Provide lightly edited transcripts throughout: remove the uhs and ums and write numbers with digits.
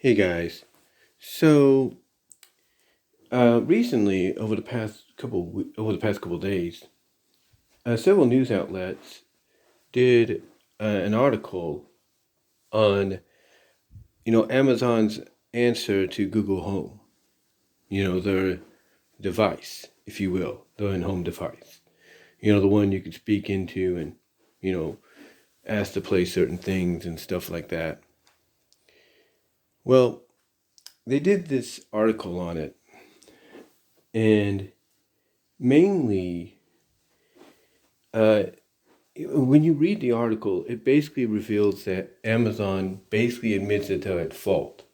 Hey guys. So recently, over the past couple days, several news outlets did an article on Amazon's answer to Google Home. Their device, if you will, their in-home device. The one you could speak into and you know ask to play certain things and stuff like that. Well, they did this article on it, and mainly. Uh, when you read the article, it basically reveals that Amazon basically admits that they're at fault.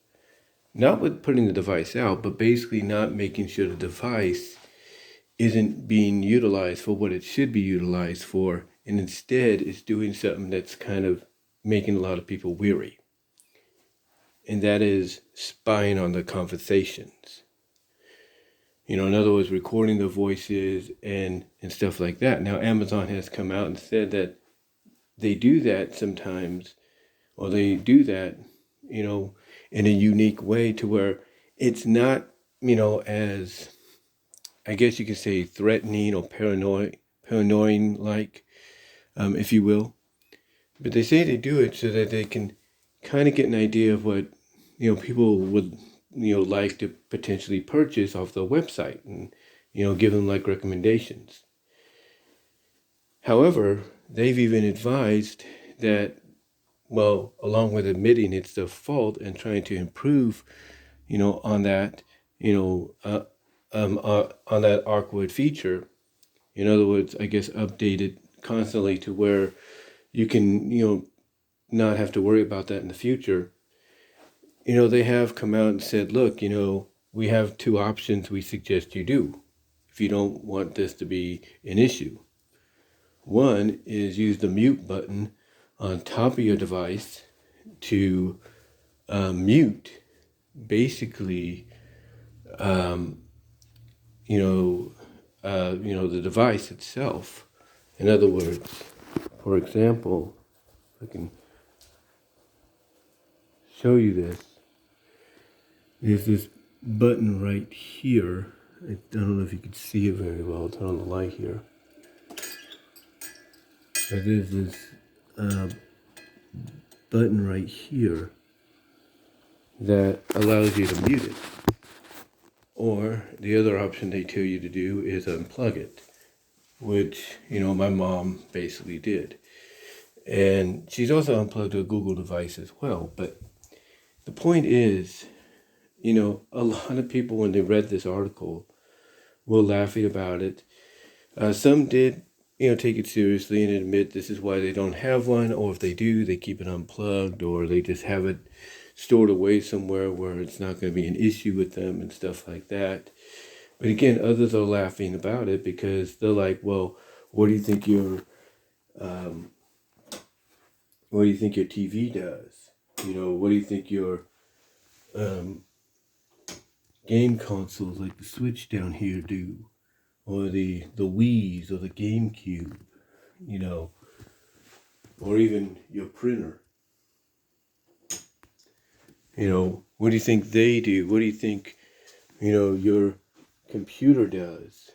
Not with putting the device out, but basically not making sure the device isn't being utilized for what it should be utilized for, and instead is doing something that's kind of making a lot of people weary. And that is spying on the conversations. In other words, recording the voices and stuff like that. Now, Amazon has come out and said that they do that sometimes, or they do that, in a unique way to where it's not, as I guess you could say threatening or paranoid like, if you will. But they say they do it so that they can kind of get an idea of what, people would, like to potentially purchase off the website and, give them like recommendations. However, they've even advised that, well, along with admitting it's their fault and trying to improve, on that, on that awkward feature. In other words, I guess update it constantly to where you can, not have to worry about that in the future. They have come out and said, look, we have two options we suggest you do if you don't want this to be an issue. One is use the mute button on top of your device to mute basically the device itself. In other words, for example, if I can show you this, there's this button right here. I don't know if you can see it very well. I'll turn on the light here. But there's this button right here that allows you to mute it. Or the other option they tell you to do is unplug it, which, my mom basically did. And she's also unplugged a Google device as well. But the point is, a lot of people, when they read this article, were laughing about it. Some did, take it seriously and admit this is why they don't have one, or if they do, they keep it unplugged, or they just have it stored away somewhere where it's not going to be an issue with them and stuff like that. But again, others are laughing about it because they're like, well, what do you think your TV does? What do you think your game consoles like the Switch down here do? Or the Wii's or the GameCube, or even your printer. What do you think they do? What do you think, your computer does?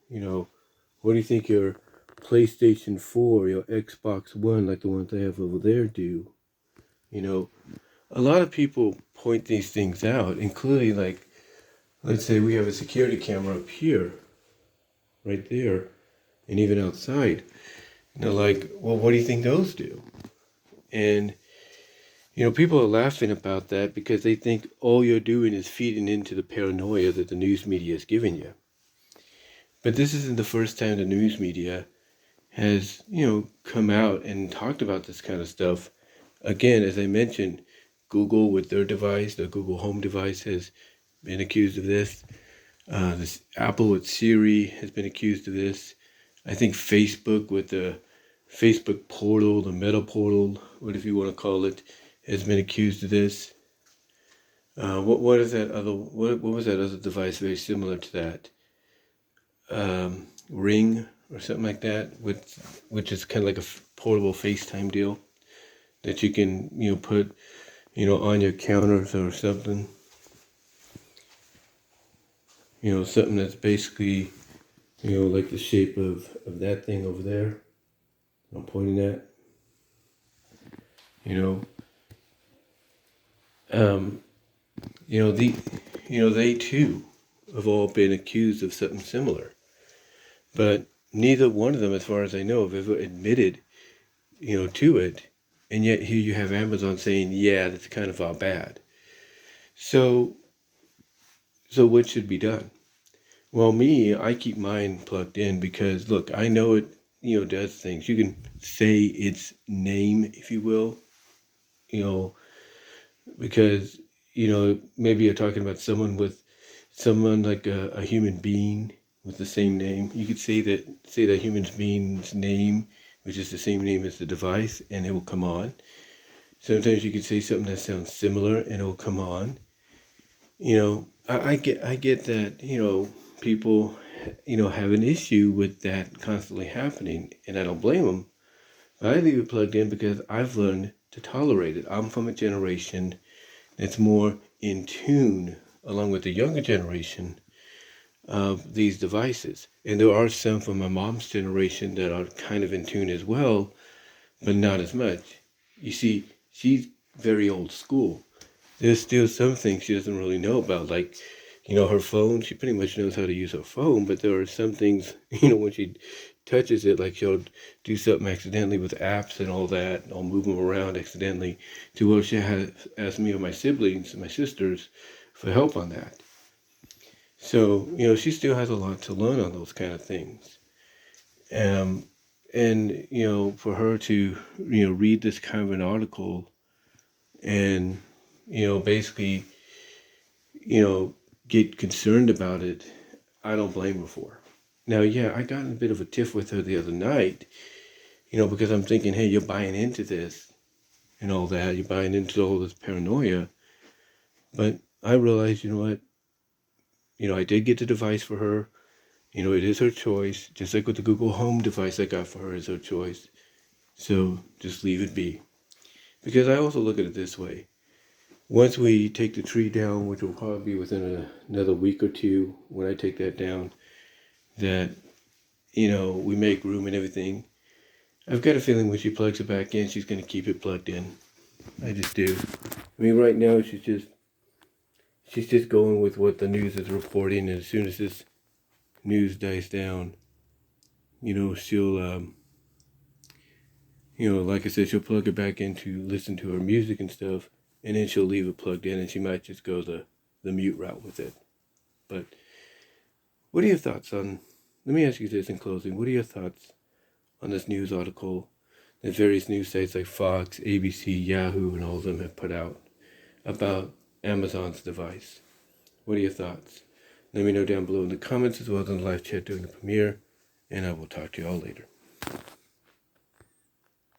What do you think your PlayStation 4, your Xbox One, like the ones they have over there, do? A lot of people point these things out, including like, let's say we have a security camera up here, right there, and even outside. And they're like, well, what do you think those do? And, people are laughing about that because they think all you're doing is feeding into the paranoia that the news media is giving you. But this isn't the first time the news media has, come out and talked about this kind of stuff. Again, as I mentioned, Google with their device, the Google Home device, has been accused of this. This Apple with Siri has been accused of this. I think Facebook with the Facebook portal, the Meta portal, whatever you want to call it, has been accused of this. What is that other? What was that other device very similar to that? Ring or something like that, which is kind of like a portable FaceTime deal that you can put on your counters or something. Something that's basically, like the shape of that thing over there I'm pointing at. You know, um, the, they too have all been accused of something similar, but neither one of them, as far as I know, have ever admitted, to it. And yet here you have Amazon saying, yeah, that's kind of all bad. So, what should be done? Well, I keep mine plugged in because, look, I know it, does things. You can say its name, if you will, you know, because, maybe you're talking about someone like a human being with the same name. You could say that human being's name, which is the same name as the device, and it will come on. Sometimes you could say something that sounds similar and it will come on. I get that, people, have an issue with that constantly happening, and I don't blame them. But I leave it plugged in because I've learned to tolerate it. I'm from a generation that's more in tune, along with the younger generation, of these devices. And there are some from my mom's generation that are kind of in tune as well, but not as much. You see, she's very old school. There's still some things she doesn't really know about, like, her phone. She pretty much knows how to use her phone, but there are some things, when she touches it, like she'll do something accidentally with apps and all that, and I'll move them around accidentally, to where she has asked me or my siblings, my sisters, for help on that. So, she still has a lot to learn on those kind of things. Um, and, for her to, read this kind of an article and, basically, you know, get concerned about it, I don't blame her for. Now, yeah, I got in a bit of a tiff with her the other night, because I'm thinking, hey, you're buying into this and all that. You're buying into all this paranoia. But I realized, what? I did get the device for her. It is her choice. Just like with the Google Home device I got for her is her choice. So just leave it be. Because I also look at it this way. Once we take the tree down, which will probably be within another week or two, when I take that down, that, we make room and everything. I've got a feeling when she plugs it back in, she's going to keep it plugged in. I just do. I mean, right now she's just going with what the news is reporting, and as soon as this news dies down, she'll, like I said, she'll plug it back in to listen to her music and stuff, and then she'll leave it plugged in, and she might just go the mute route with it. But what are your thoughts on? Let me ask you this in closing. What are your thoughts on this news article that various news sites like Fox, ABC, Yahoo, and all of them have put out about Amazon's device? What are your thoughts? Let me know down below in the comments as well as in the live chat during the premiere, and I will talk to you all later.